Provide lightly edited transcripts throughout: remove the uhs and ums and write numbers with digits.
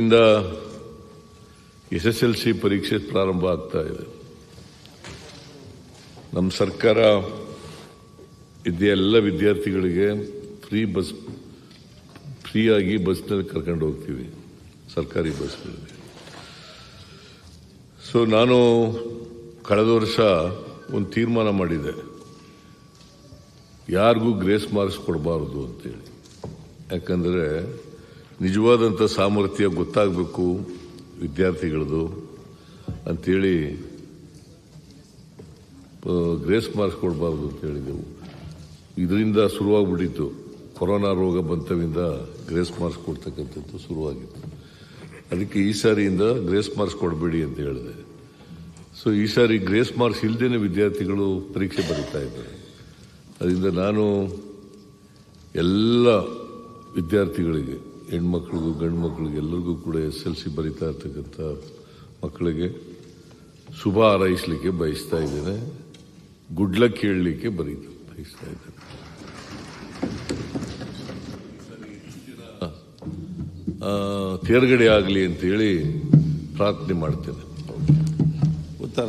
ಇಂದ SSLC ಪರೀಕ್ಷೆ ಪ್ರಾರಂಭ ಆಗ್ತಾ ಇದೆ. ನಮ್ಮ ಸರ್ಕಾರ ಎಲ್ಲ ವಿದ್ಯಾರ್ಥಿಗಳಿಗೆ ಫ್ರೀಯಾಗಿ ಬಸ್ನಲ್ಲಿ ಕರ್ಕೊಂಡು ಹೋಗ್ತೀವಿ, ಸರ್ಕಾರಿ ಬಸ್ಗಳಲ್ಲಿ. ಸೊ ನಾನು ಕಳೆದ ವರ್ಷ ಒಂದು ತೀರ್ಮಾನ ಮಾಡಿದೆ, ಯಾರಿಗೂ ಗ್ರೇಸ್ ಮಾರ್ಕ್ಸ್ ಕೊಡಬಾರದು ಅಂತೇಳಿ. ಯಾಕಂದರೆ ನಿಜವಾದಂಥ ಸಾಮರ್ಥ್ಯ ಗೊತ್ತಾಗಬೇಕು ವಿದ್ಯಾರ್ಥಿಗಳದು ಅಂತೇಳಿ ಗ್ರೇಸ್ ಮಾರ್ಕ್ಸ್ ಕೊಡಬಾರ್ದು ಅಂತ ಹೇಳಿದೆವು. ಇದರಿಂದ ಶುರುವಾಗ್ಬಿಟ್ಟಿತ್ತು, ಕೊರೋನಾ ರೋಗ ಬಂತವಿಂದ ಗ್ರೇಸ್ ಮಾರ್ಕ್ಸ್ ಕೊಡ್ತಕ್ಕಂಥದ್ದು ಶುರುವಾಗಿತ್ತು. ಅದಕ್ಕೆ ಈ ಸಾರಿಯಿಂದ ಗ್ರೇಸ್ ಮಾರ್ಕ್ಸ್ ಕೊಡಬೇಡಿ ಅಂತ ಹೇಳಿದೆ. ಸೊ ಈ ಸಾರಿ ಗ್ರೇಸ್ ಮಾರ್ಕ್ಸ್ ಇಲ್ಲದೇನೆ ವಿದ್ಯಾರ್ಥಿಗಳು ಪರೀಕ್ಷೆ ಬರೀತಾ ಇದ್ದಾರೆ. ಅದರಿಂದ ನಾನು ಎಲ್ಲ ವಿದ್ಯಾರ್ಥಿಗಳಿಗೆ, ಹೆಣ್ಮಕ್ಳಿಗೂ ಗಂಡು ಮಕ್ಕಳಿಗೆ ಎಲ್ಲರಿಗೂ ಕೂಡ SSLC ಬರೀತಾ ಇರ್ತಕ್ಕಂಥ ಮಕ್ಕಳಿಗೆ ಶುಭ ಹಾರೈಸಲಿಕ್ಕೆ ಬಯಸ್ತಾ ಇದ್ದೇನೆ, ಗುಡ್ ಲಕ್ ಹೇಳಲಿಕ್ಕೆ ಬಯಸ್ತಾ ಇದ್ದೇನೆ. ತೇರ್ಗಡೆ ಆಗಲಿ ಅಂತೇಳಿ ಪ್ರಾರ್ಥನೆ ಮಾಡ್ತೇನೆ. ಉತ್ತರ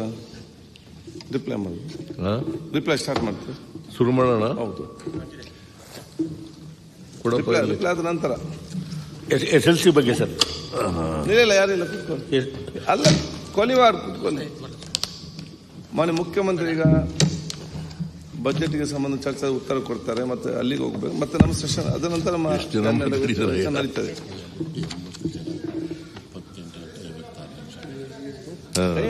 ರಿಪ್ಲೈ ಸ್ಟಾರ್ಟ್ ಮಾಡ್ತೀವಿ, ಶುರು ಮಾಡೋಣ. ಹೌದು, ಕೊಡಪ್ಪ ಆದ ನಂತರ SSLC ಬಗ್ಗೆ ಸರ್. ಇಲ್ಲ, ಯಾರಿಲ್ಲ, ಕೂತ್ಕೊಳ್ಳಿ. ಅಲ್ಲ, ಕೊಲಿವಾರ್ ಕೂತ್ಕೊಳ್ಳಿ. ಮಾನ್ಯ ಮುಖ್ಯಮಂತ್ರಿ ಈಗ ಬಜೆಟ್ಗೆ ಸಂಬಂಧ ಚರ್ಚೆ ಉತ್ತರ ಕೊಡ್ತಾರೆ, ಮತ್ತೆ ಅಲ್ಲಿಗೆ ಹೋಗ್ಬೇಕು, ಮತ್ತೆ ನಮ್ಮ ಸೆಷನ್ ಅದ ನಂತರ ನಡೀತದೆ.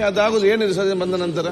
ಅದಾಗುದು ಏನಿದೆ ಸರ್ ಬಂದ ನಂತರ.